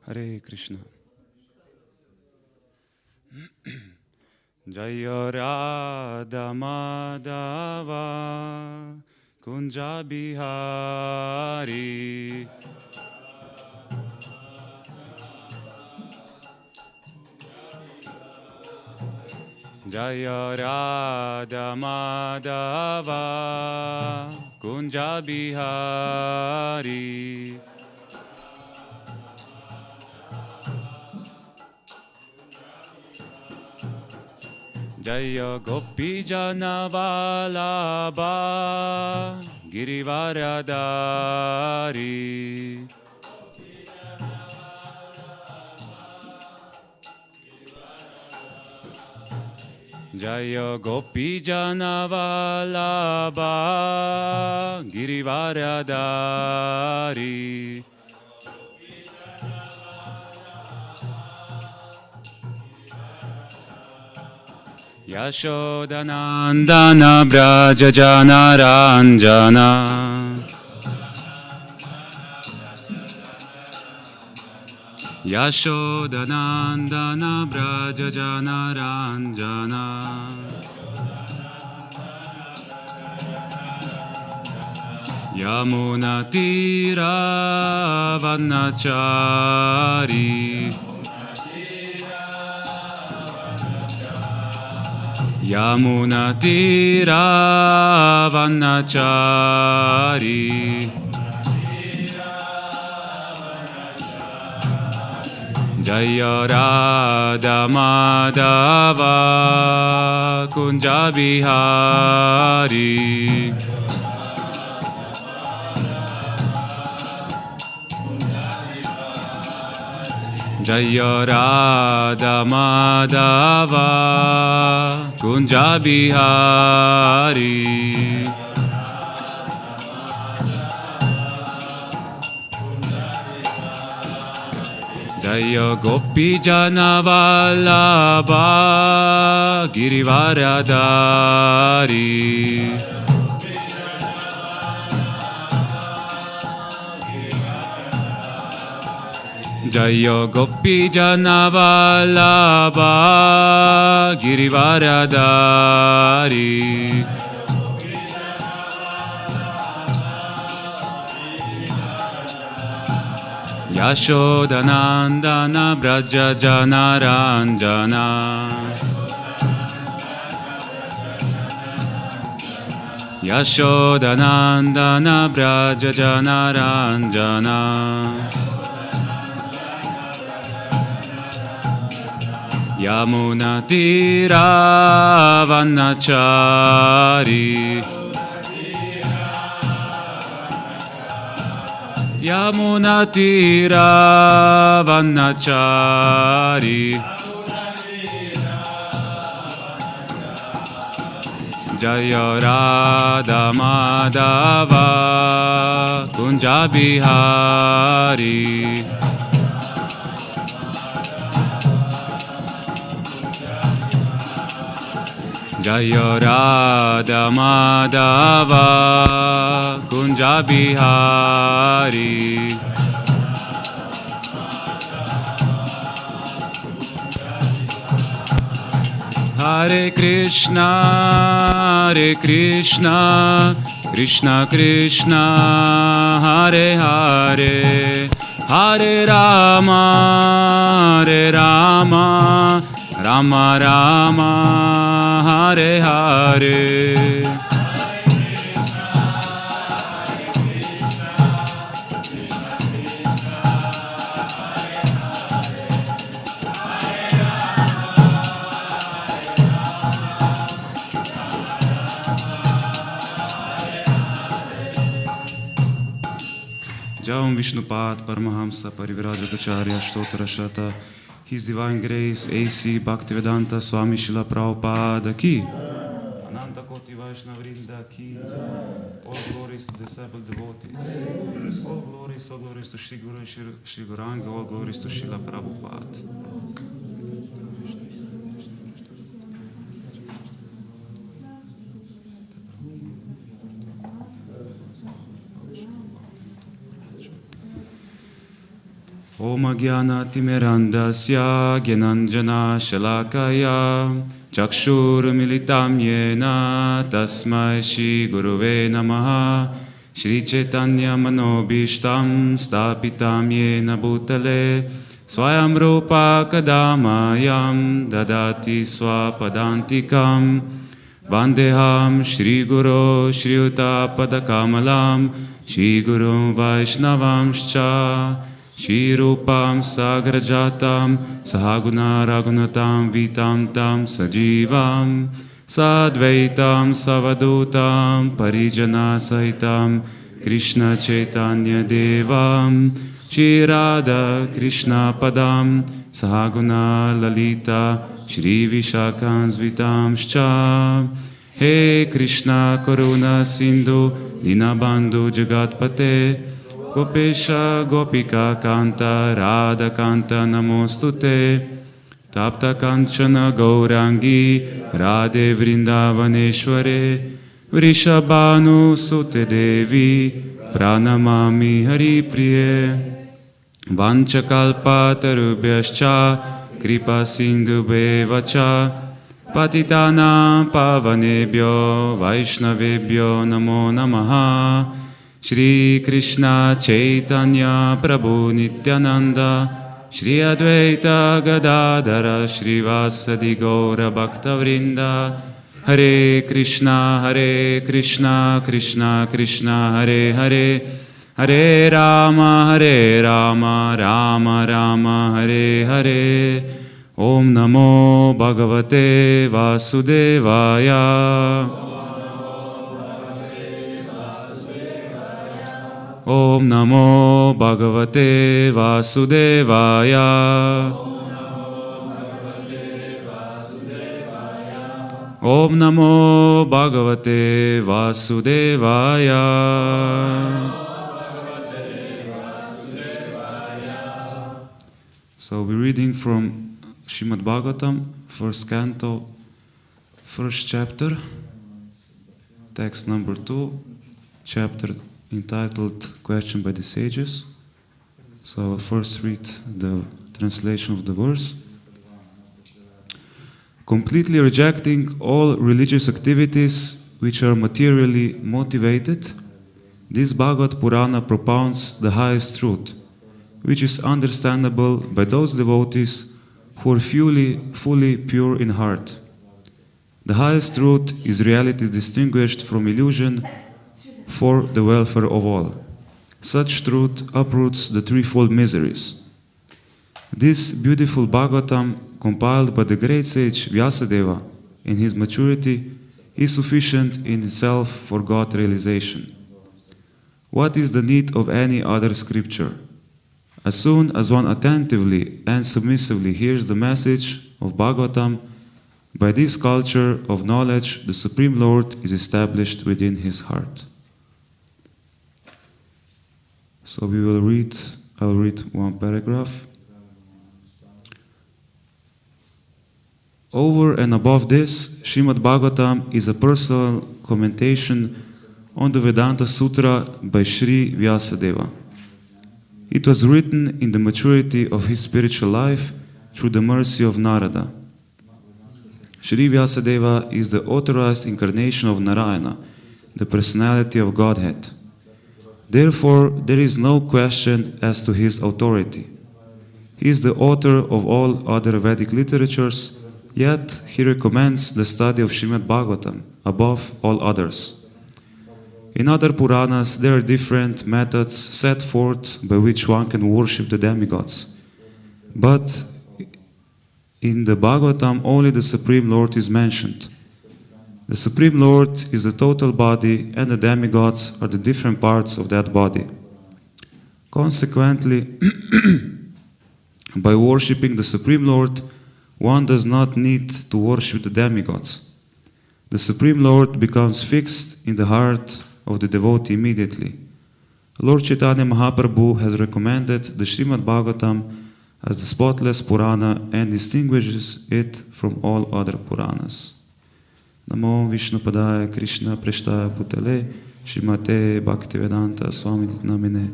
Hare Krišna. Jaya Radha Madhava Kunja Bihari Jaya Radha Madhava Kunja Bihari Jaya Gopi Jana Vallabha Girivaradari Jaya Gopi Jana Vallabha Girivaradari Yashodanandana Braja Jana Ranjana Yashodanandana Braja Jana Ranjana Yamuna Tira Vanachari Yamuna Tira Vanachari Jaya Radha Madhava Kunja Bihari Jaya Radha Madhava Kunja Bihari Jaya Gopi Jana Vallabha Girivaradari Jaya Gopi Jana Vallabha Girivaradari Yashodanandana Braja Janaranjana Yashodanandana Braja Janaranjana Yamuna Tira Vanachari Yamuna Tira Vanachari Jaya Radha Madhava Kunja Bihari Jaya Radha Madhava Kunja Bihari Hare Krišna Krishna Krishna Hare Hare Hare Rama Rama Rama Hare Hare Jaum Vishnupad Paramahamsa Parivrajacharya Shtotra Shata His Divine Grace A.C. Bhaktivedanta Swami Srila Prabhupada Ki Ananta Koti Vaishnavrinda Ki All glories to disabled devotees All glories to Shri Guru and Shri Gauranga All glories to Srila Prabhupada Om Agyana Timirandasya Gyananjana Shalakaya Chakshur Militam Yena Tasmai Shri Guruve Namaha Shri Chaitanya Manobishtam Stapitam Yena Bhutale Swayam Rupa Kadamayam Dadati Swapadantikam Vandeham Shri Guru Shri Uta Padakamalam Shri Guru Vaishnavamscha Shri Rupam Sagrajatam Sahaguna Ragunatam Vitam Tam Sajivam Sadvaitam Savadutam Parijana Sahitam Krishna Chaitanya Devam Shri Radha Krishna Padam Sahaguna Lalita Shri Vishakansvitam Shcha He Krishna Karuna Sindhu Dinabandhu Jagatpate Gopesha Gopika Kanta Radha Kanta Namostute Tapta Kanchana Gaurangi Radhe Vrindavaneshware Vrishabhanu Sute Devi Pranamami Hari Priye Vanchakalpa Tarubhyascha Kripa Sindhu Bevacha Patitana Pavanebhyo Vaishnavebhyo Namo Namaha Shri Krishna Chaitanya Prabhu Nityananda Shri Advaita Gadadhara Shri Vasadi Gaura Bhaktavrinda Hare Krishna Krishna Krishna Hare Hare Hare Rama Rama Rama Hare Hare Om Namo Bhagavate Vasudevaya Om Namo Bhagavate Vasudevaya Om Namo Bhagavate Vasudevaya So we're reading from Srimad Bhagavatam, first canto, first chapter, text number 2, chapter entitled Question by the Sages. So I will first read the translation of the verse. Completely rejecting all religious activities which are materially motivated, this Bhagavad Purana propounds the highest truth, which is understandable by those devotees who are fully pure in heart. The highest truth is reality distinguished from illusion for the welfare of all. Such truth uproots the threefold miseries. This beautiful Bhagavatam, compiled by the great sage Vyasadeva in his maturity, is sufficient in itself for God realization. What is the need of any other scripture? As soon as one attentively and submissively hears the message of Bhagavatam, by this culture of knowledge, the Supreme Lord is established within his heart. So I'll read one paragraph. Over and above this, Srimad Bhagavatam is a personal commentation on the Vedanta Sutra by Sri Vyasadeva. It was written in the maturity of his spiritual life through the mercy of Narada. Sri Vyasadeva is the authorized incarnation of Narayana, the personality of Godhead. Therefore, there is no question as to his authority. He is the author of all other Vedic literatures, yet he recommends the study of Srimad Bhagavatam above all others. In other Puranas, there are different methods set forth by which one can worship the demigods. But in the Bhagavatam, only the Supreme Lord is mentioned. The Supreme Lord is the total body, and the demigods are the different parts of that body. Consequently, by worshipping the Supreme Lord, one does not need to worship the demigods. The Supreme Lord becomes fixed in the heart of the devotee immediately. Lord Chaitanya Mahaprabhu has recommended the Srimad Bhagavatam as the spotless Purana and distinguishes it from all other Puranas. Namo Vishnupadaya Krishna Preshtaya Bhutale Srimate Bhaktivedanta Swami Namine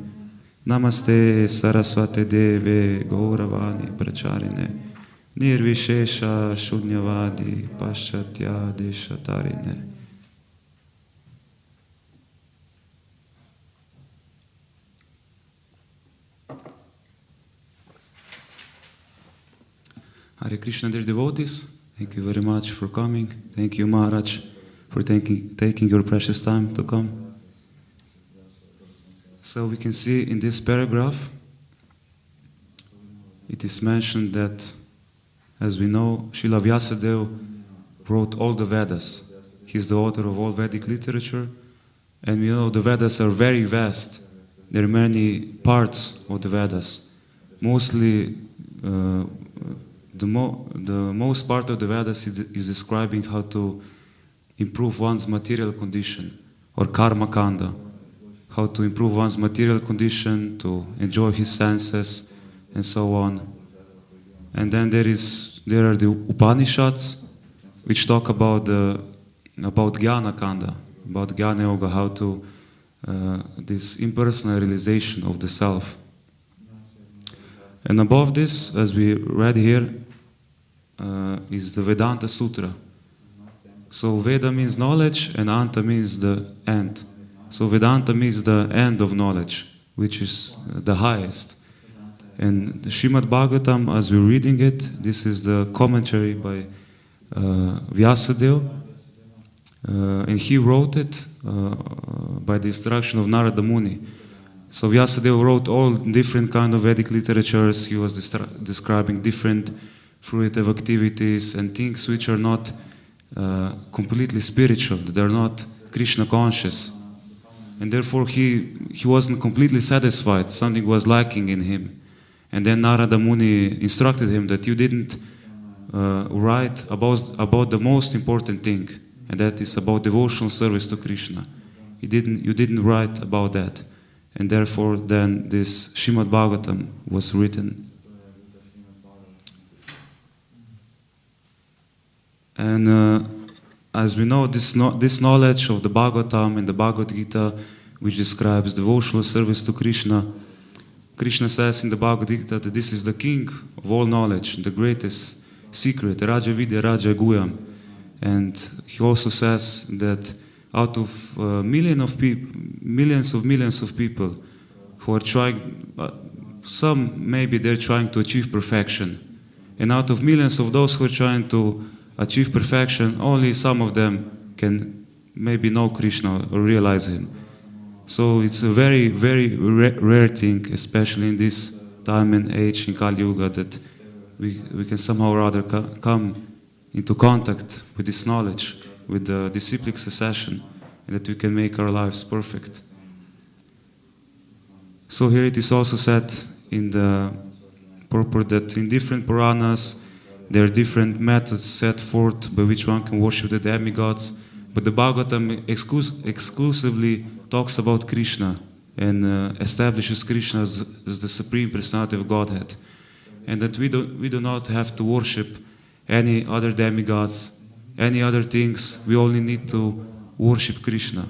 Namaste Saraswate Deve Gauravani Pracharine Nirvishesha Shunyavadi Paschatya Deshatarine. Hare Krishna, dear devotees, thank you very much for coming. Thank you, Maharaj, for taking your precious time to come. So we can see in this paragraph, it is mentioned that, as we know, Srila Vyasadeva wrote all the Vedas. He is the author of all Vedic literature, and we know the Vedas are very vast. There are many parts of the Vedas. Mostly, the most part of the Vedas is describing how to improve one's material condition, or karma kanda, how to improve one's material condition, to enjoy his senses, and so on. And then there are the Upanishads, which talk about jnana kanda, about jnana yoga, how to this impersonal realization of the self. And above this, as we read here, is the Vedanta Sutra. So Veda means knowledge, and Anta means the end. So Vedanta means the end of knowledge, which is the highest. And the Srimad Bhagavatam, as we're reading it, this is the commentary by Vyasadeva, and he wrote it by the instruction of Narada Muni. So Vyasadeva wrote all different kind of Vedic literatures. He was describing different fruitive activities and things which are not completely spiritual, that are not Krishna conscious. And therefore he wasn't completely satisfied. Something was lacking in him. And then Narada Muni instructed him that you didn't write about the most important thing, and that is about devotional service to Krishna. You didn't write about that. And therefore then this Srimad Bhagavatam was written. And as we know, this knowledge of the Bhagavatam and the Bhagavad Gita, which describes devotional service to Krishna, Krishna says in the Bhagavad Gita that this is the king of all knowledge, the greatest secret, Raja Vidya, Raja Guhyam. And he also says that out of millions of people who are trying, some maybe they're trying to achieve perfection. And out of millions of those who are trying to achieve perfection, only some of them can maybe know Krishna or realize Him. So it's a very, very rare thing, especially in this time and age in Kali Yuga, that we can somehow rather come into contact with this knowledge, with the disciplic succession, and that we can make our lives perfect. So here it is also said in the purport that in different Puranas there are different methods set forth by which one can worship the demigods, but the Bhagavatam exclusively talks about Krishna and establishes Krishna as the Supreme Personality of Godhead, and that we do not have to worship any other demigods, any other things. We only need to worship Krishna.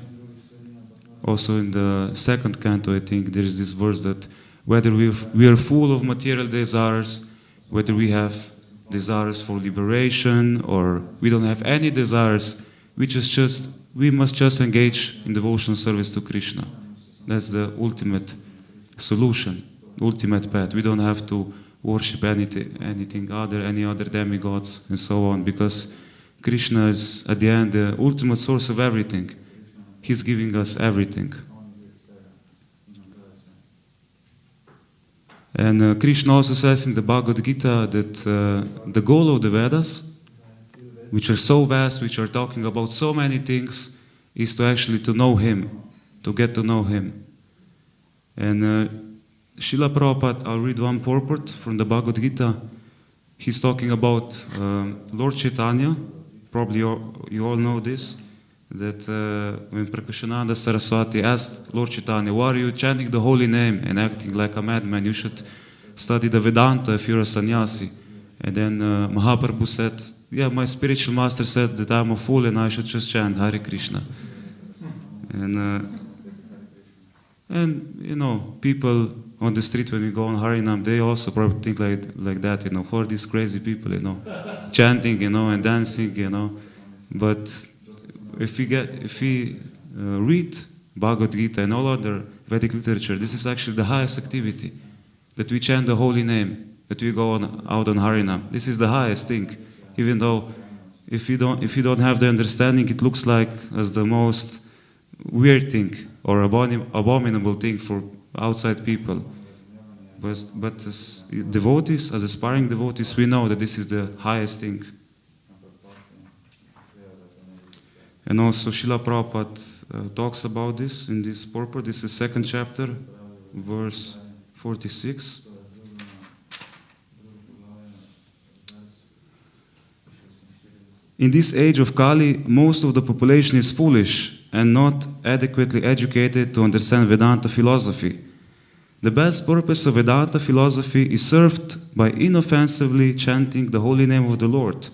Also in the second canto, I think, there is this verse that whether we are full of material desires, whether we have desires for liberation or we don't have any desires, we must just engage in devotional service to Krishna. That's the ultimate solution, ultimate path. We don't have to worship any other demigods and so on, because Krishna is at the end the ultimate source of everything. He's giving us everything. And Krishna also says in the Bhagavad Gita that the goal of the Vedas, which are so vast, which are talking about so many things, is to actually to know Him, to get to know Him. And Srila Prabhupada, I'll read one purport from the Bhagavad Gita. He's talking about Lord Chaitanya. Probably you all know this, that when Prakashananda Saraswati asked Lord Chaitanya, why are you chanting the holy name and acting like a madman? You should study the Vedanta if you're a sannyasi. And then Mahaprabhu said, yeah, my spiritual master said that I'm a fool and I should just chant Hare Krishna. And you know, people on the street when we go on Harinam, they also probably think like that, you know, who are these crazy people, you know, chanting, you know, and dancing, you know. But if we read Bhagavad Gita and all other Vedic literature, this is actually the highest activity, that we chant the holy name, that we go out on Harinam. This is the highest thing, even though if you don't have the understanding, it looks like as the most weird thing or abominable thing for outside people. But as devotees, as aspiring devotees, we know that this is the highest thing. And also Srila Prabhupada talks about this in this purport. This is second chapter, verse 46. In this age of Kali, most of the population is foolish and not adequately educated to understand Vedanta philosophy. The best purpose of Vedanta philosophy is served by inoffensively chanting the holy name of the Lord.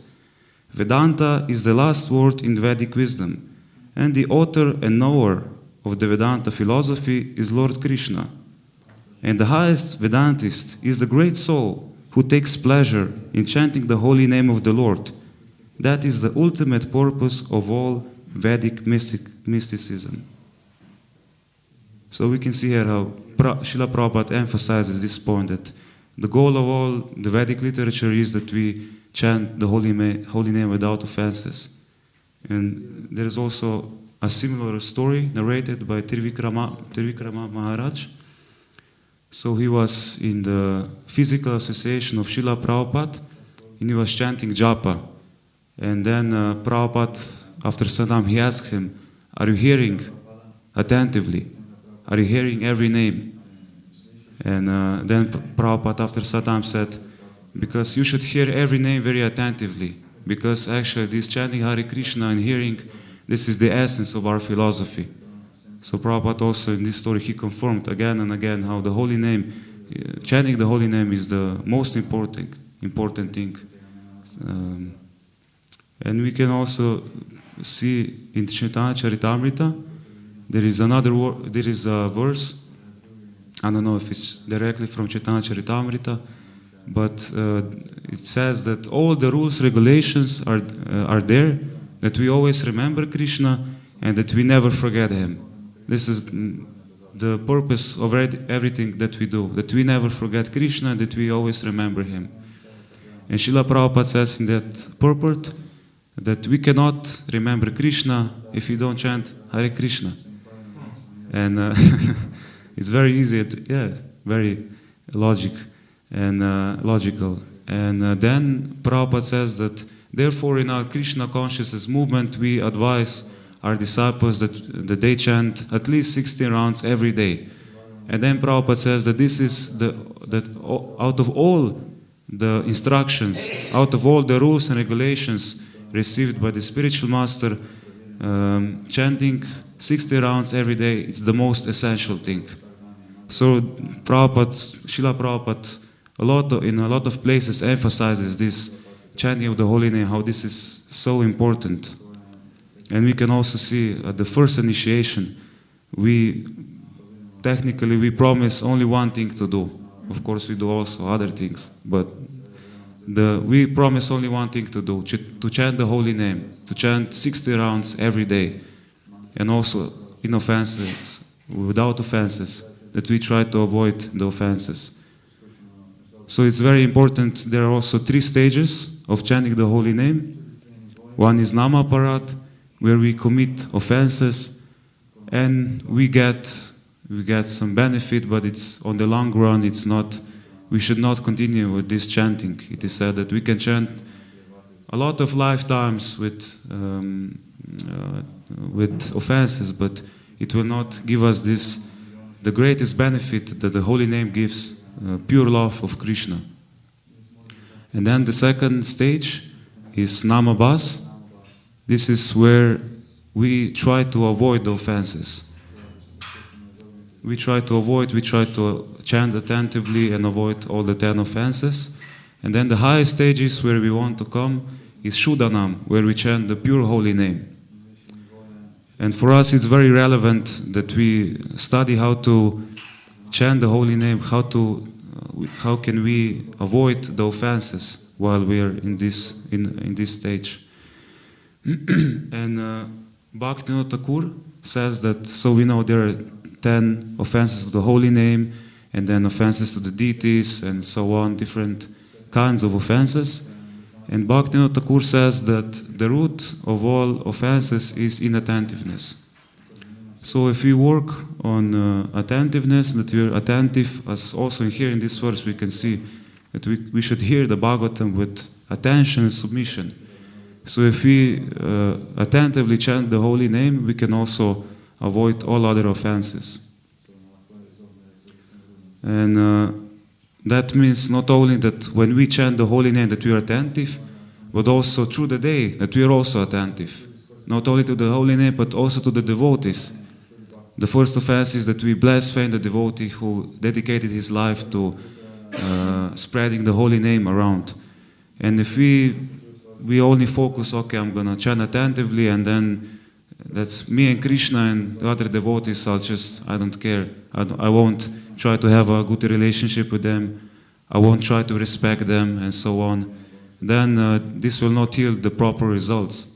Vedanta is the last word in Vedic wisdom, and the author and knower of the Vedanta philosophy is Lord Krishna. And the highest Vedantist is the great soul who takes pleasure in chanting the holy name of the Lord. That is the ultimate purpose of all Vedic mysticism. So we can see here how Srila Prabhupada emphasizes this point, that the goal of all the Vedic literature is that we chant the holy name without offenses. And there is also a similar story narrated by Trivikrama Maharaj. So he was in the physical association of Srila Prabhupada and he was chanting japa. And then Prabhupada, after some time, he asked him, are you hearing attentively? Are you hearing every name? And then Prabhupada, after some time, said, because you should hear every name very attentively. Because actually this chanting Hare Krishna and hearing, this is the essence of our philosophy. So Prabhupada also in this story, he confirmed again and again how the holy name, chanting the holy name is the most important thing. And we can also see in Chaitanya Charitamrita, there is a verse, I don't know if it's directly from Chaitanya Charitamrita, but it says that all the rules, regulations are there, that we always remember Krishna and that we never forget Him. This is the purpose of everything that we do, that we never forget Krishna and that we always remember Him. And Srila Prabhupada says in that purport that we cannot remember Krishna if we don't chant Hare Krishna. And it's very easy, very logical. And then Prabhupada says that therefore in our Krishna consciousness movement we advise our disciples that they chant at least 16 rounds every day. And then Prabhupada says that this is that out of all the instructions, out of all the rules and regulations received by the spiritual master, chanting 60 rounds every day, it's the most essential thing. So Srila Prabhupada, in a lot of places emphasizes this chanting of the holy name, how this is so important. And we can also see at the first initiation, we promise only one thing to do. Of course, we do also other things, but we promise only one thing to do, to chant the holy name, to chant 60 rounds every day, and also without offenses, that we try to avoid the offenses. So it's very important. There are also 3 stages of chanting the holy name. One is Namaparat, where we commit offenses, and we get some benefit, but it's on the long run, we should not continue with this chanting. It is said that we can chant a lot of lifetimes with offenses, but it will not give us the greatest benefit that the holy name gives, pure love of Krishna. And then the second stage is Namabhas. This is where we try to avoid the offenses. We try to chant attentively and avoid all the 10 offenses. And then the highest stages where we want to come is Shuddhanam, where we chant the pure holy name. And for us it's very relevant that we study how to chant the holy name, how can we avoid the offenses while we are in this stage. And Bhaktivinoda Thakur says that, so we know there are 10 offenses to the holy name, and then offenses to the deities, and so on, different kinds of offenses. And Bhaktivinoda Thakur says that the root of all offenses is inattentiveness. So if we work on attentiveness, that we are attentive, as also here in this verse we can see that we should hear the Bhagavatam with attention and submission. So if we attentively chant the holy name, we can also avoid all other offenses. And that means not only that when we chant the holy name that we are attentive, but also through the day that we are also attentive. Not only to the holy name, but also to the devotees. The first offense is that we blaspheme the devotee who dedicated his life to spreading the holy name around. And if we only focus, okay, I'm going to chant attentively, and then that's me and Krishna and the other devotees, I don't care. I won't try to have a good relationship with them. I won't try to respect them, and so on. Then this will not yield the proper results.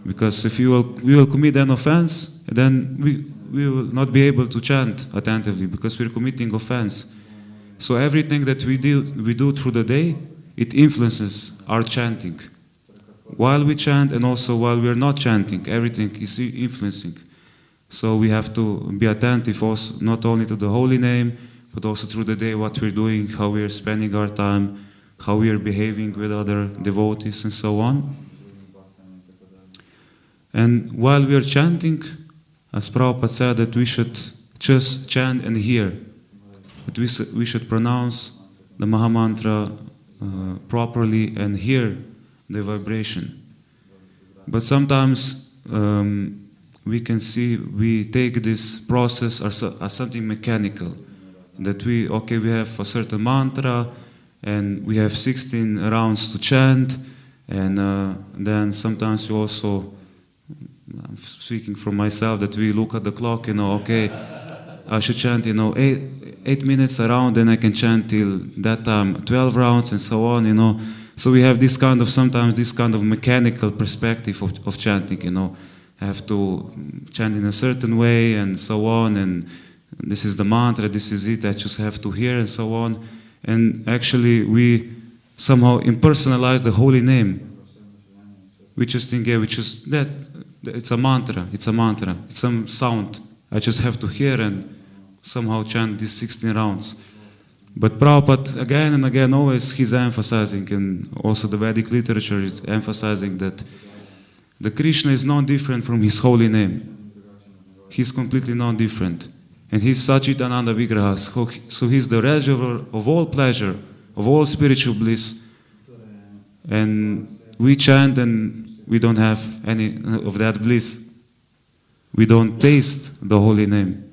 Because if we will commit an offense, then we will not be able to chant attentively, because we're committing offense. So everything that we do through the day, it influences our chanting. While we chant and also while we are not chanting, everything is influencing. So we have to be attentive also, not only to the holy name, but also through the day, what we're doing, how we are spending our time, how we are behaving with other devotees, and so on. And while we are chanting, as Prabhupada said, that we should just chant and hear. That we should pronounce the Mahamantra properly and hear the vibration. But sometimes we take this process as something mechanical. That we have a certain mantra and we have 16 rounds to chant, And then sometimes we also, I'm speaking from myself, that we look at the clock, okay, I should chant, 8 minutes around, then I can chant till that time 12 rounds and so on, So we have sometimes this kind of mechanical perspective of chanting, I have to chant in a certain way and so on, and this is the mantra, this is it, I just have to hear and so on. And actually we somehow impersonalize the holy name. We just think, it's a mantra, it's some sound. I just have to hear and somehow chant these 16 rounds. But Prabhupada, again and again, always he's emphasizing, and also the Vedic literature is emphasizing that the Krishna is not different from his holy name. He's completely not different. And he's Sachidananda Vigraha, so he's the reservoir of all pleasure, of all spiritual bliss. And we chant and we don't have any of that bliss. We don't taste the holy name.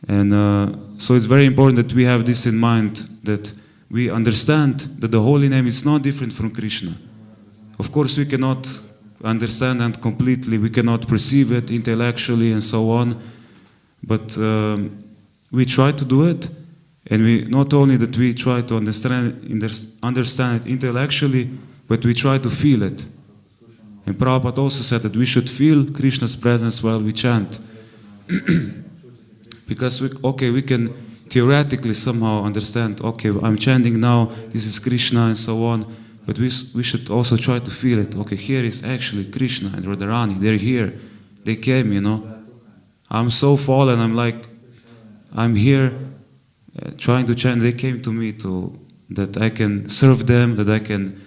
And so it's very important that we have this in mind, that we understand that the holy name is not different from Krishna. Of course, we cannot understand it completely, we cannot perceive it intellectually and so on, but we try to do it, and we not only that we try to understand it intellectually, but we try to feel it. And Prabhupada also said that we should feel Krishna's presence while we chant. Because we can theoretically somehow understand, okay, I'm chanting now, this is Krishna and so on, but we should also try to feel it. Okay, here is actually Krishna and Radharani, they're here, they came, I'm so fallen, I'm here trying to chant, they came to me that I can serve them, that I can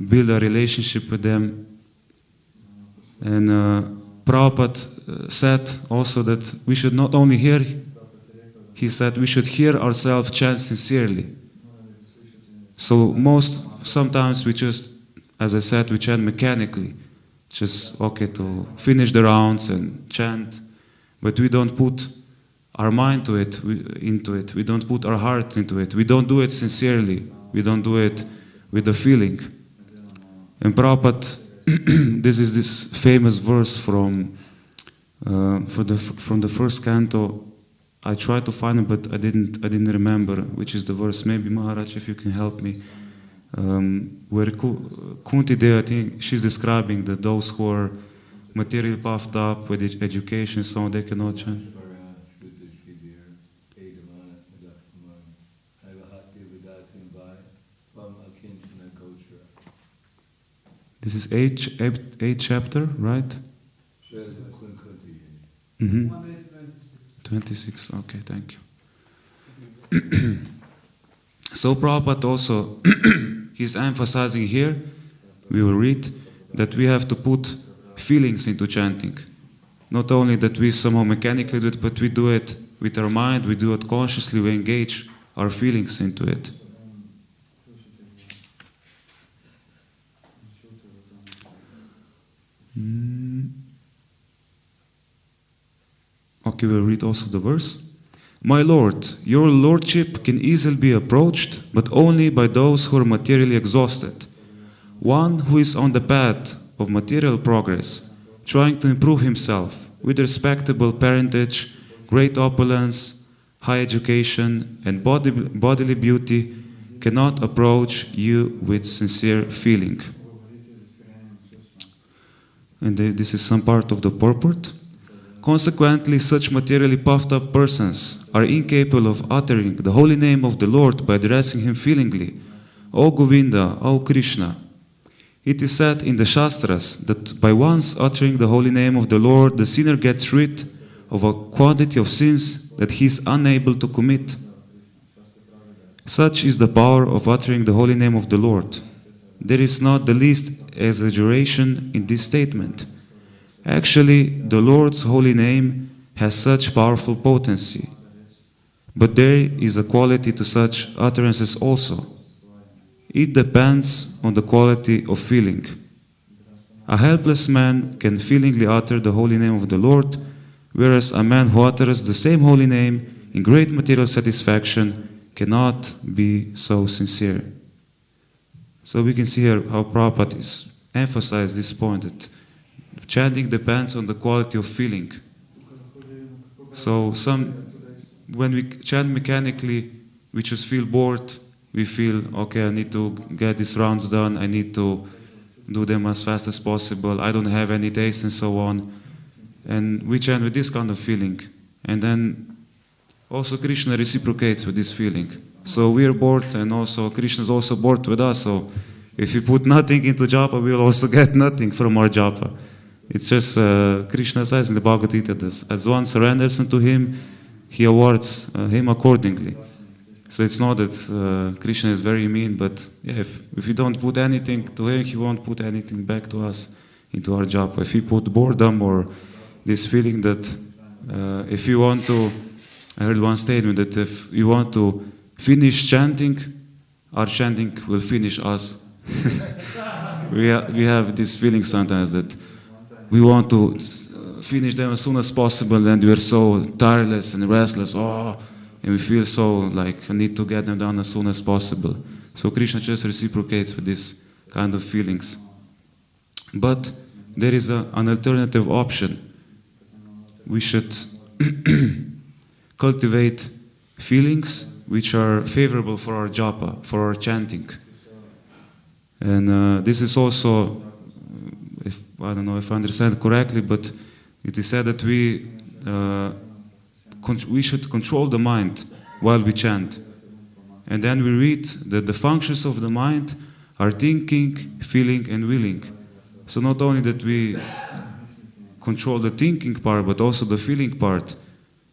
build a relationship with them. And Prabhupada said also that we should not only hear, he said we should hear ourselves chant sincerely. So sometimes we just, as I said, we chant mechanically, just to finish the rounds and chant, but we don't put our mind into it, we don't put our heart into it, we don't do it sincerely, we don't do it with the feeling. And Prabhupada, this is this famous verse from the first canto. I tried to find it, but I didn't remember which is the verse. Maybe Maharaj, if you can help me, where Kunti Devi, she's describing that those who are materially puffed up with education, so they cannot chant. This is 8th chapter, right? 26, okay, thank you. So Prabhupada also, he's emphasizing here, we will read, that we have to put feelings into chanting. Not only that we somehow mechanically do it, but we do it with our mind, we do it consciously, we engage our feelings into it. Okay, we'll read also the verse. My Lord, your lordship can easily be approached, but only by those who are materially exhausted. One who is on the path of material progress, trying to improve himself with respectable parentage, great opulence, high education, and bodily beauty, cannot approach you with sincere feeling. And this is some part of the purport. Consequently, such materially puffed up persons are incapable of uttering the holy name of the Lord by addressing him feelingly. O Govinda, O Krishna. It is said in the Shastras that by once uttering the holy name of the Lord, the sinner gets rid of a quantity of sins that he is unable to commit. Such is the power of uttering the holy name of the Lord. There is not the least exaggeration in this statement. Actually, the Lord's holy name has such powerful potency. But there is a quality to such utterances also. It depends on the quality of feeling. A helpless man can feelingly utter the holy name of the Lord, whereas a man who utters the same holy name in great material satisfaction cannot be so sincere. So we can see here how Prabhupada is emphasized this point that chanting depends on the quality of feeling. So when we chant mechanically, we just feel bored. We feel, okay, I need to get these rounds done. I need to do them as fast as possible. I don't have any taste and so on. And we chant with this kind of feeling. And then also Krishna reciprocates with this feeling. So we are bored, and also Krishna is also bored with us. So if we put nothing into japa, we will also get nothing from our japa. It's just Krishna says in the Bhagavad Gita this: as one surrenders unto him, he awards him accordingly. So it's not that Krishna is very mean, but yeah, if we don't put anything to him, he won't put anything back to us into our japa. If we put boredom or this feeling that if you want to, I heard one statement that if you want to finish chanting, our chanting will finish us. we have this feeling sometimes that we want to finish them as soon as possible, and we are so tireless and restless, and we feel so like I need to get them done as soon as possible. So Krishna just reciprocates with this kind of feelings. But there is an alternative option. We should cultivate feelings which are favorable for our japa, for our chanting. And this is also, I don't know if I understand correctly, but it is said that we should control the mind while we chant. And then we read that the functions of the mind are thinking, feeling, and willing. So not only that we control the thinking part, but also the feeling part.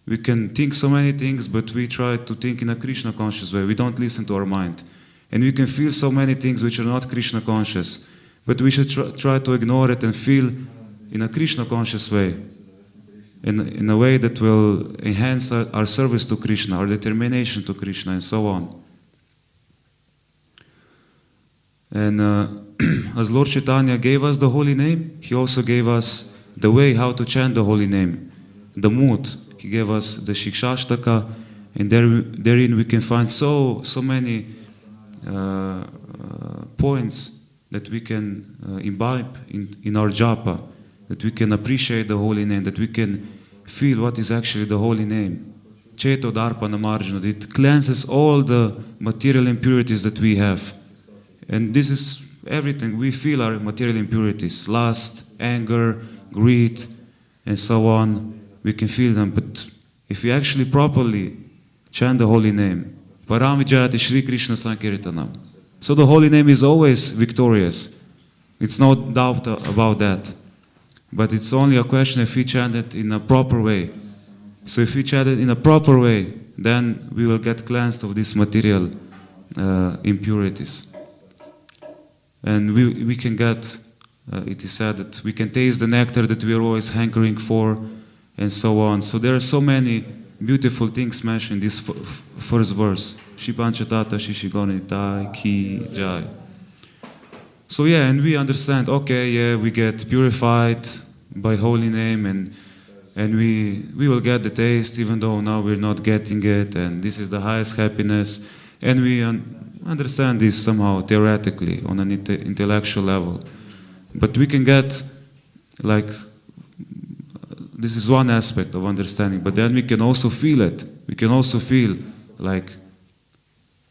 We can think so many things, but we try to think in a Krishna conscious way. We don't listen to our mind. And we can feel so many things which are not Krishna conscious, but we should try to ignore it and feel in a Krishna conscious way, in a way that will enhance our service to Krishna, our determination to Krishna, and so on. And as Lord Chaitanya gave us the holy name, he also gave us the way how to chant the holy name, the mood. He gave us the Shikshashtaka, and therein we can find so many points that we can imbibe in our japa, that we can appreciate the holy name, that we can feel what is actually the holy name. Cheto Darpana Marjana, it cleanses all the material impurities that we have. And this is everything. We feel our material impurities, lust, anger, greed, and so on. We can feel them, but if we actually properly chant the holy name, Param Vijayati Shri Krishna Sankirtanam. So the holy name is always victorious. It's no doubt about that. But it's only a question if we chant it in a proper way. So if we chant it in a proper way, then we will get cleansed of these material impurities. And we can get, it is said that we can taste the nectar that we are always hankering for, and so on. So there are so many beautiful things mentioned in this first verse. Shipanchatata Shishigonitai Ki Jai. So yeah, and we understand, okay, yeah, we get purified by holy name, and we will get the taste, even though now we're not getting it, and this is the highest happiness. And we understand this somehow theoretically on an intellectual level. But we can get, like, this is one aspect of understanding, but then we can also feel it. We can also feel like,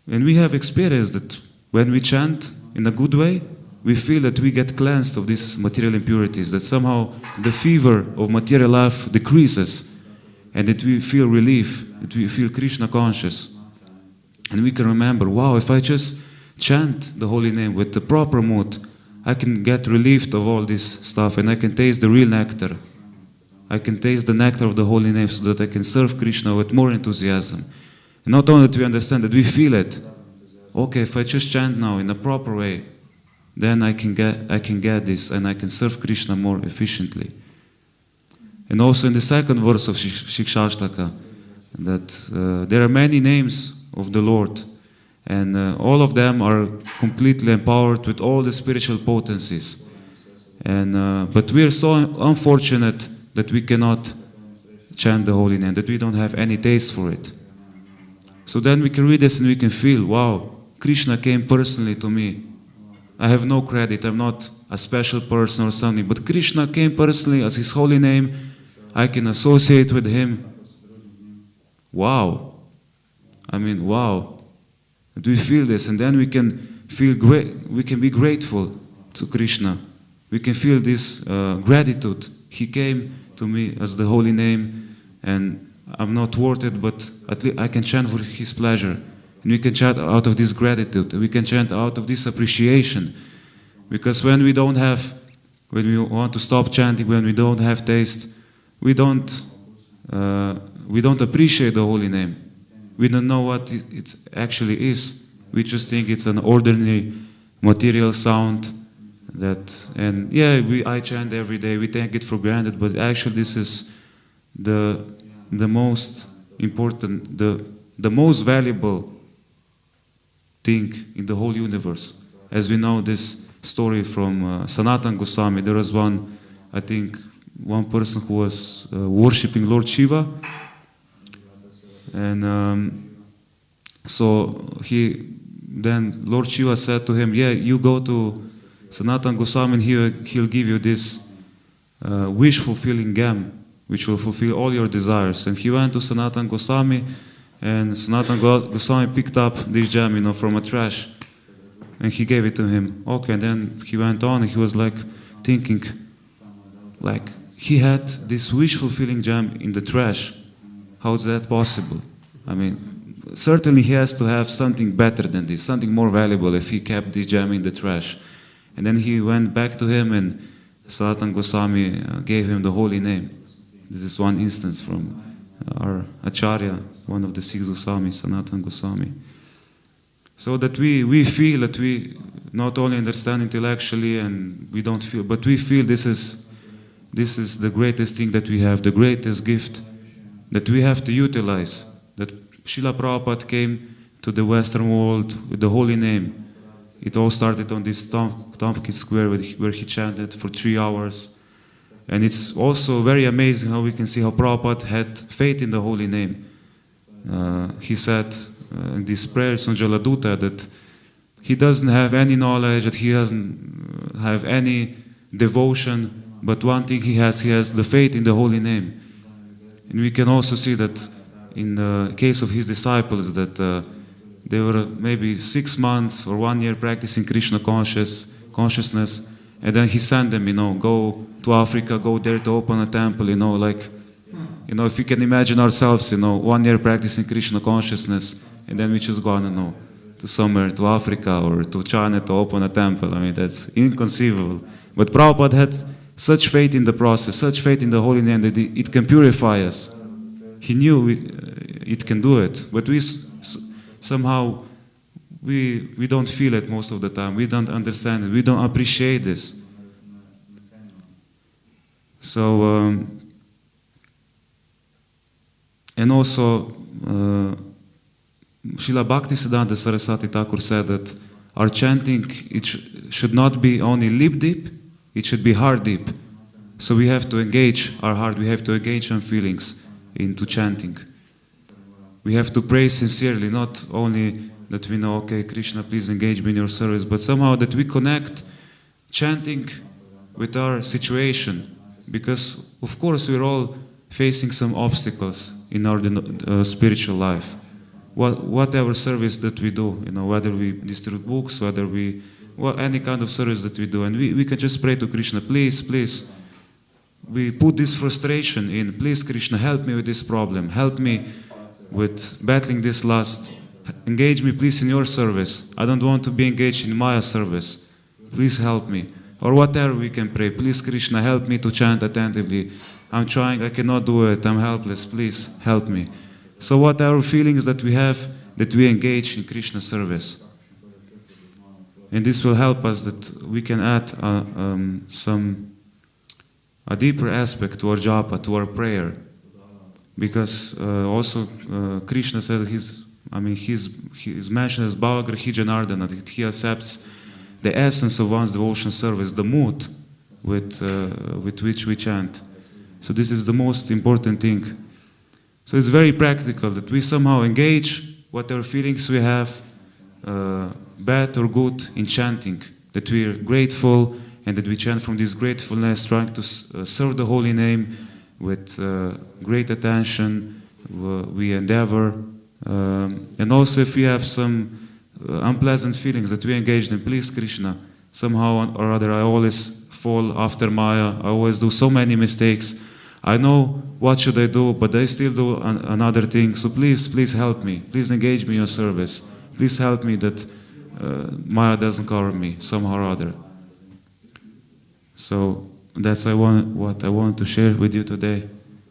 and we have experienced that when we chant in a good way, we feel that we get cleansed of these material impurities, that somehow the fever of material life decreases, and that we feel relief, that we feel Krishna conscious. And we can remember, wow, if I just chant the holy name with the proper mood, I can get relieved of all this stuff, and I can taste the real nectar. I can taste the nectar of the holy name so that I can serve Krishna with more enthusiasm. And not only do we understand that we feel it, okay, if I just chant now in a proper way, then I can get this, and I can serve Krishna more efficiently. And also in the second verse of Shikshashtaka, that there are many names of the Lord, and all of them are completely empowered with all the spiritual potencies. And but we are so unfortunate that we cannot chant the holy name, that we don't have any taste for it. So then we can read this and we can feel, wow, Krishna came personally to me. I have no credit, I'm not a special person or something, but Krishna came personally as his holy name, I can associate with him. Wow. I mean, wow. Do we feel this? And then we can feel great, we can be grateful to Krishna. We can feel this gratitude. He came to me as the holy name, and I'm not worth it, but at least I can chant for his pleasure. And we can chant out of this gratitude. We can chant out of this appreciation. Because when we don't have, when we want to stop chanting, when we don't have taste, we don't appreciate the holy name. We don't know what it actually is. We just think it's an ordinary material sound that, and yeah, I chant every day, we take it for granted, but actually this is the most important, the most valuable thing in the whole universe. As we know this story from Sanatana Goswami, there was one, I think, one person who was worshipping Lord Shiva, and so then Lord Shiva said to him, yeah, you go to Sanatana Goswami and he'll give you this wish-fulfilling gem, which will fulfill all your desires. And he went to Sanatana Goswami, and Sanatana Goswami picked up this gem, from a trash, and he gave it to him. Okay, and then he went on, and he was like thinking, like, he had this wish-fulfilling gem in the trash. How is that possible? I mean, certainly he has to have something better than this, something more valuable if he kept this gem in the trash. And then he went back to him, and Sanatana Goswami gave him the holy name. This is one instance from our Acharya, one of the 6 Goswamis, Sanatana Goswami. So that we feel that we not only understand intellectually and we don't feel, but we feel this is the greatest thing that we have, the greatest gift that we have to utilize. That Srila Prabhupada came to the Western world with the holy name. It all started on this Tompkins Square where he chanted for 3 hours. And it's also very amazing how we can see how Prabhupada had faith in the holy name. He said in these prayers on Jaladuta that he doesn't have any knowledge, that he doesn't have any devotion, but one thing he has the faith in the holy name. And we can also see that in the case of his disciples that they were maybe 6 months or 1 year practicing Krishna consciousness, and then he sent them, go to Africa, go there to open a temple, if you can imagine ourselves, 1 year practicing Krishna consciousness, and then we just go on, to somewhere, to Africa or to China to open a temple. I mean, that's inconceivable. But Prabhupada had such faith in the process, such faith in the holy name that it can purify us. He knew it can do it, but somehow we don't feel it most of the time. We don't understand it. We don't appreciate this. So, and also, Srila Bhaktisiddhanta Saraswati Thakur said that our chanting, it should not be only lip deep, it should be heart deep. So we have to engage our heart, we have to engage our feelings into chanting. We have to pray sincerely, not only that we know, okay, Krishna, please engage me in your service, but somehow that we connect chanting with our situation. Because, of course, we're all facing some obstacles in our spiritual life. Whatever service that we do, whether we distribute books, whether any kind of service that we do, and we can just pray to Krishna, please, please, we put this frustration in, please Krishna, help me with this problem, help me with battling this lust, engage me please in your service, I don't want to be engaged in Maya service, please help me, or whatever we can pray, please Krishna, help me to chant attentively, I'm trying, I cannot do it, I'm helpless, please help me. So whatever feelings that we have, that we engage in Krishna service. And this will help us that we can add a deeper aspect to our japa, to our prayer. Because also Krishna said he's mentioned as Bhavagrahi Janardana, that he accepts the essence of one's devotion service, the mood with which we chant. So this is the most important thing. So it's very practical that we somehow engage whatever feelings we have, bad or good, in chanting. that we're grateful and that we chant from this gratefulness, trying to serve the holy name with great attention. We endeavor. And also if we have some unpleasant feelings that we engaged in, please Krishna, somehow or other I always fall after Maya, I always do so many mistakes. I know what should I do, but I still do another thing. So please help me. Please engage me in your service. Please help me that Maya doesn't cover me somehow or other. So that's what I want to share with you today.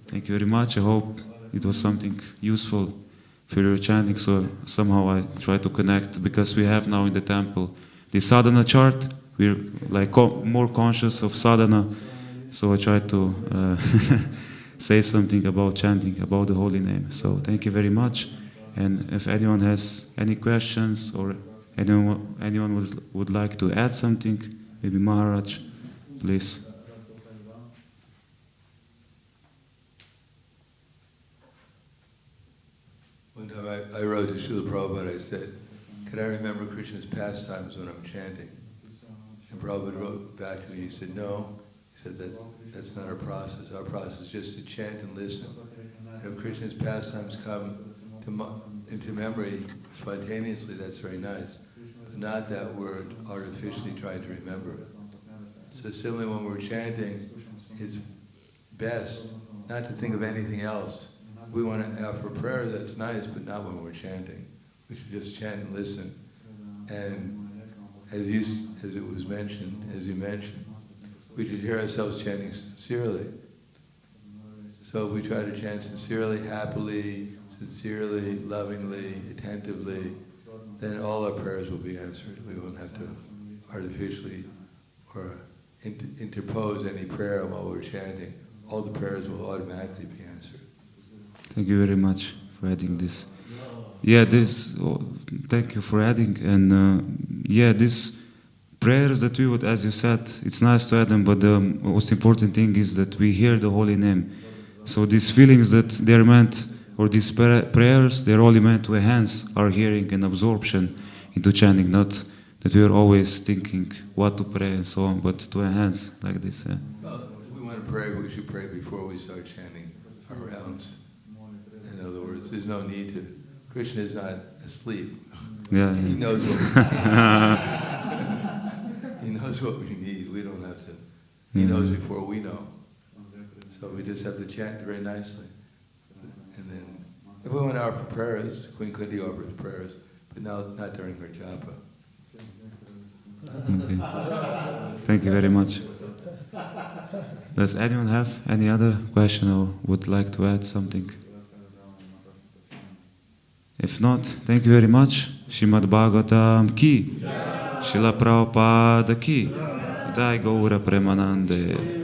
Thank you very much. I hope it was something useful for your chanting. So somehow I try to connect, because we have now in the temple the sadhana chart. We're like more conscious of sadhana. So I try to say something about chanting, about the holy name. So thank you very much. And if anyone has any questions or anyone would like to add something, maybe Maharaj, please. One time I wrote to Srila Prabhupada, I said, "Can I remember Krishna's pastimes when I'm chanting?" And Prabhupada wrote back to me, he said, "No." He said, that's not our process. Our process is just to chant and listen. And if Krishna's pastimes come into memory spontaneously, that's very nice. But not that we're artificially trying to remember it. So similarly, when we're chanting, it's best not to think of anything else. We want to offer prayer, that's nice, but not when we're chanting. We should just chant and listen. And as you mentioned, we should hear ourselves chanting sincerely. So if we try to chant sincerely, happily, sincerely, lovingly, attentively, then all our prayers will be answered. We won't have to artificially or interpose any prayer while we're chanting. All the prayers will automatically be answered. Thank you very much for adding this. Yeah, thank you for adding. And these prayers that we would, as you said, it's nice to add them, but the most important thing is that we hear the holy name. So these feelings that they're meant, or these prayers, they're only meant to enhance our hearing and absorption into chanting, not that we are always thinking what to pray and so on, but to enhance like this. Yeah. Well, if we want to pray, we should pray before we start chanting our rounds. In other words, there's no need to. Krishna is not asleep. Yeah. He knows what we need. He knows what we need. We don't have to. He knows before we know. So we just have to chant very nicely. And then, if we want to offer prayers, Queen Kunti offers prayers, but not during her japa. Okay. Thank you very much. Does anyone have any other question or would like to add something? If not, thank you very much. Srimad Bhagavatam ki, Srila Prabhupada ki, Jai Gaura Premanande.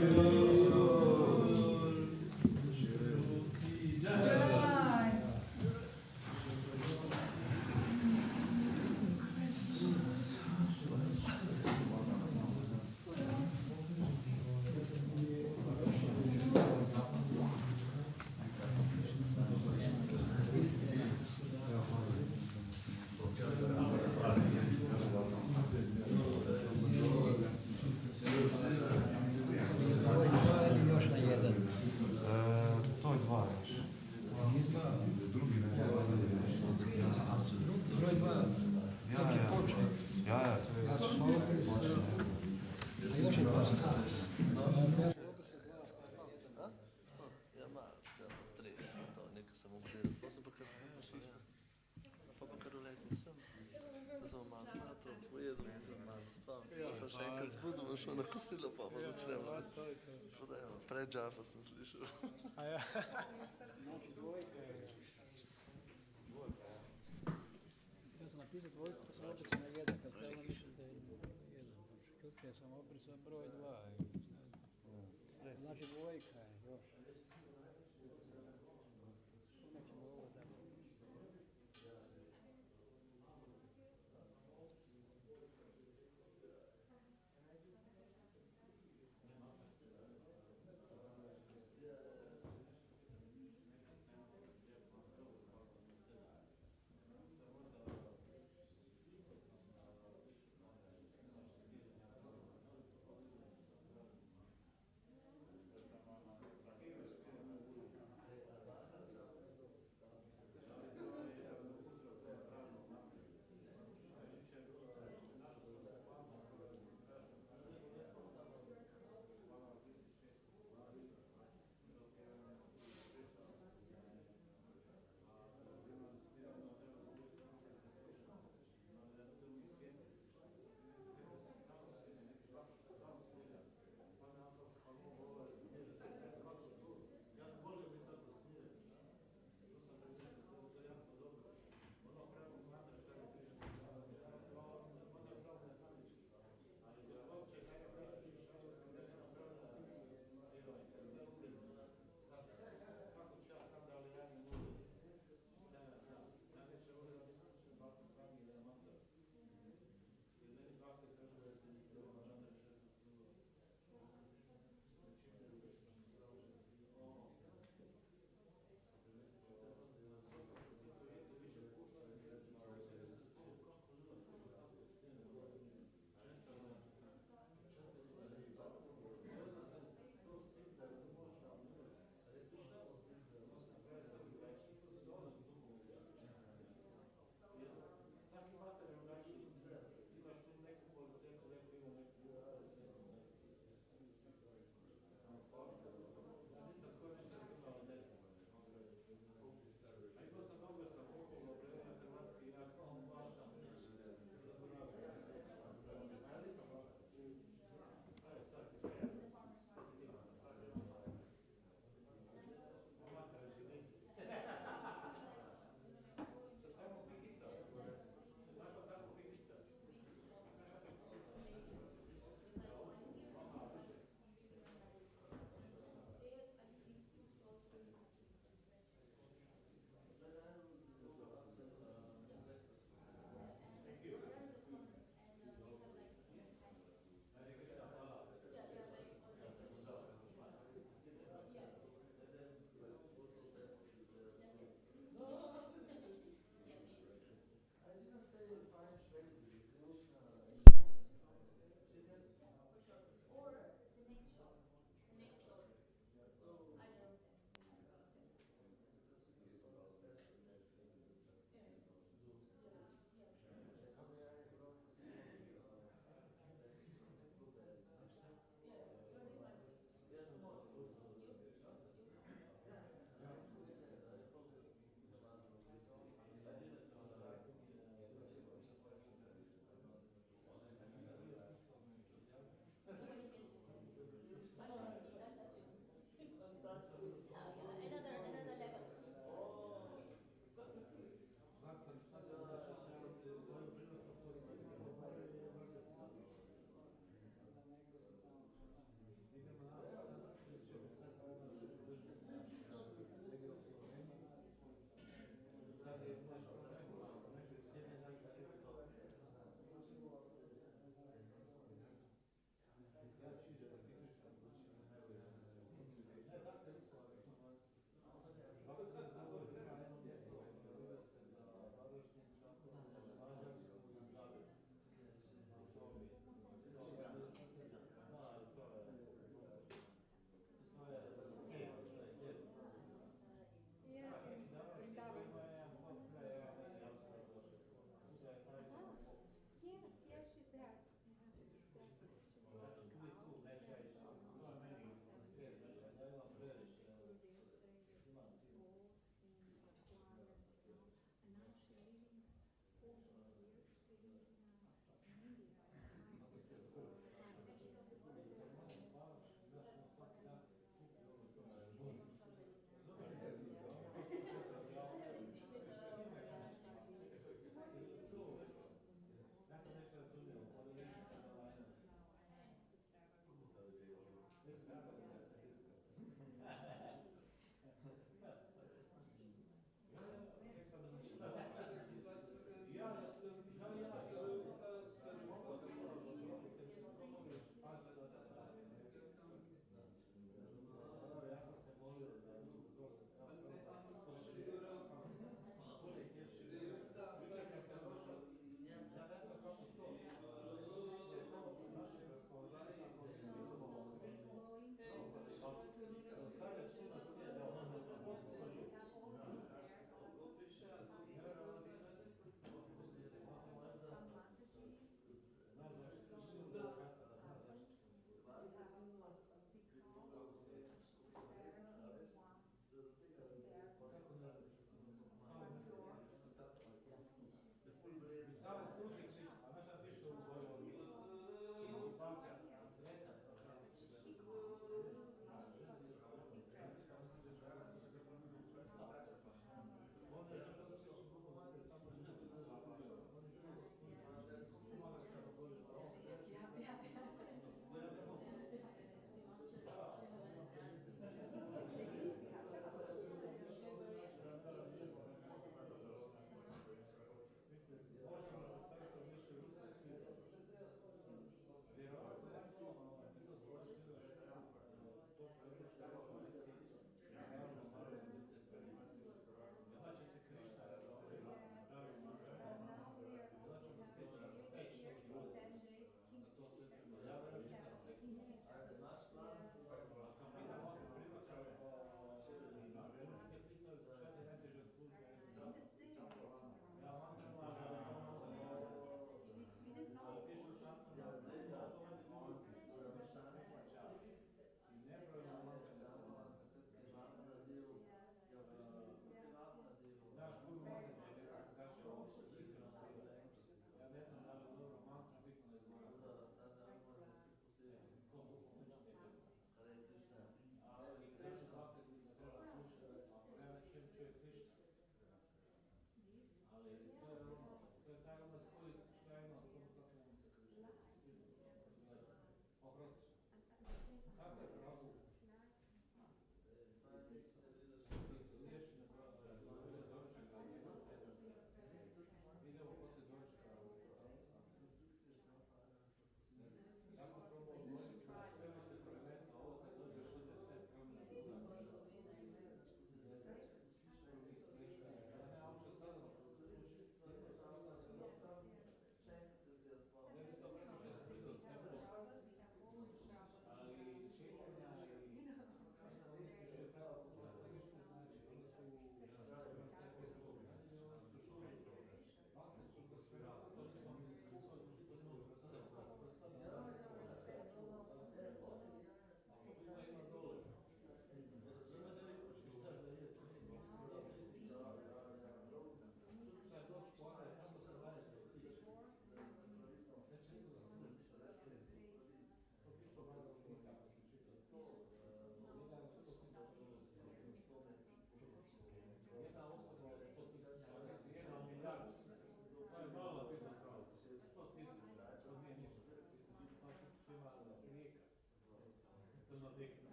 Krishna dikna.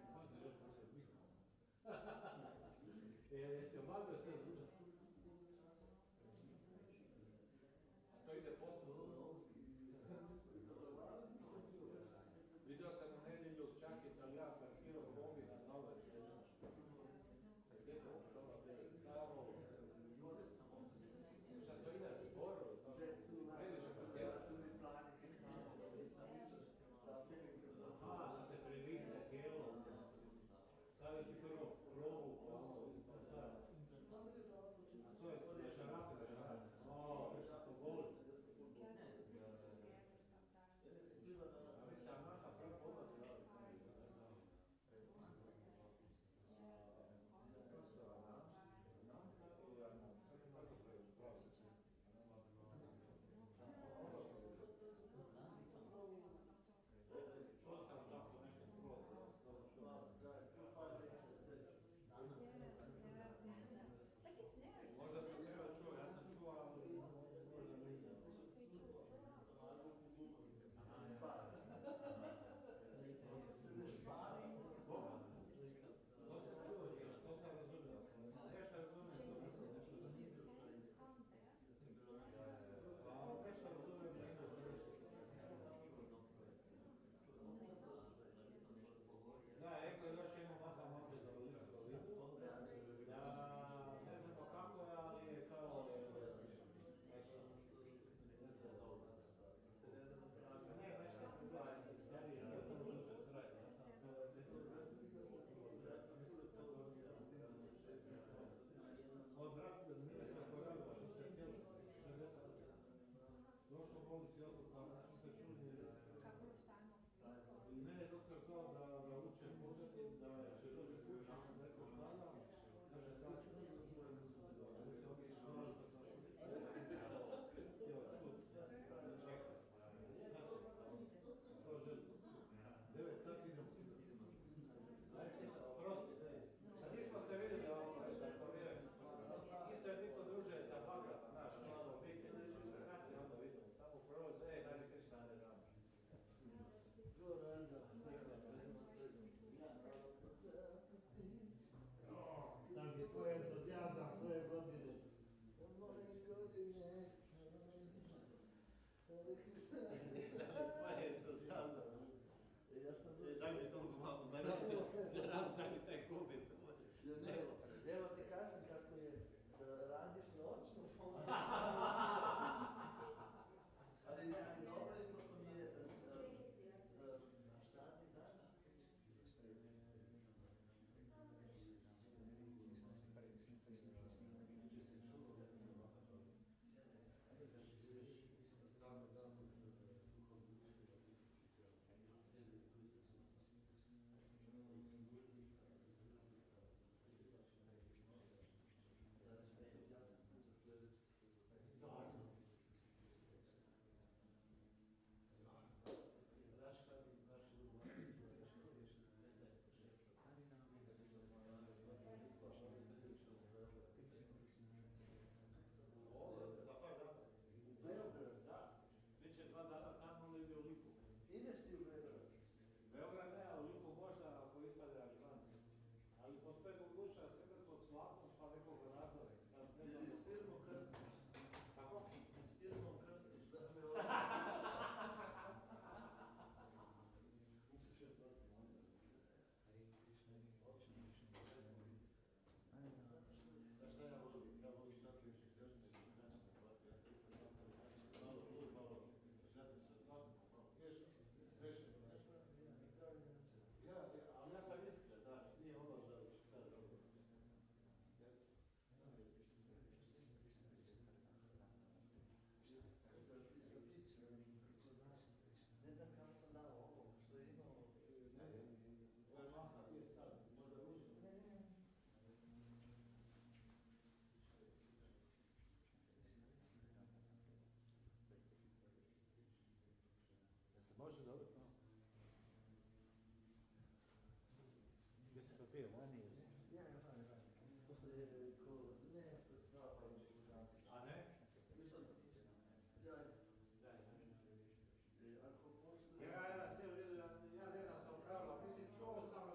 Jesi obavio sve drugo? To ide postupno. Vidio sam u nedjelju čak Italijan parkirao bombi na nove. Sjetio sam što da je tamo. Šta to ide zboru? Previše parkirati. Aha, da se privikne tijelo. Staviti prvo probu po ovo. To je da šarape, da šarape. O, to boli. A mi se Amata prvo povati. Možda sam treba čuo, ja sam čuo, ali možda nisam. To sam čuo, to sam razumio. Nešto razumio sam, nešto razumio. Nešto razumio, da, rekao je još jedno mantru za Lilu. Ne znamo kako je, ali je kao ne, nešto je stariji, sve to duže traje. Od brata, nije se poradila, što ste htjeli. Došlo u bolnici odluka, što ste čuli. I mene je doktor kao da uče hodati, da će doći kući nekog dana, kaže da ću čekaj. Što želi? 9 sati idemo. Prosti, a nismo se vidjeli isto je niko druže sa Bakata, naš, malo obitelj, nas je onda vidjeli, samo prođe, Hare Krišna, ne znam. Tam je tvoj entuzijazam, tvoje godine. Moje godine. Tvoje entuzijazam. Daj mi toliko malo zaraz, daj mi taj kubit. Evo ti kažem kako je da radiš noćnu fondu. Ali dobro je pošto mi je sati dana. Biće 2 dana tamo ili u Liku. Ideš ti u Beograd? Beograd ne, a u Liku možda ako ispade Ažvan. Ali postoje mogućnost sve to s vlakom pa nekoga razvore. Ili s firmom Krstić. Kako? S firmom Krstić. Znaš šta ja volim? Ja volim tako još izražene načine. Malo tu, malo želim se svakako, smešno. Ali ja sam iskren, znači, nije ono želiš sad dobro. Ne znam kako sam dao ovo, što je imao... Ovo je maha, nije sad, možda ružno. Ne. Može dobro? Gdje se to pije? Ja, ne, a ne? Ja ne znam to pravilo, mislim čuo sam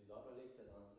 dobra lekcija danes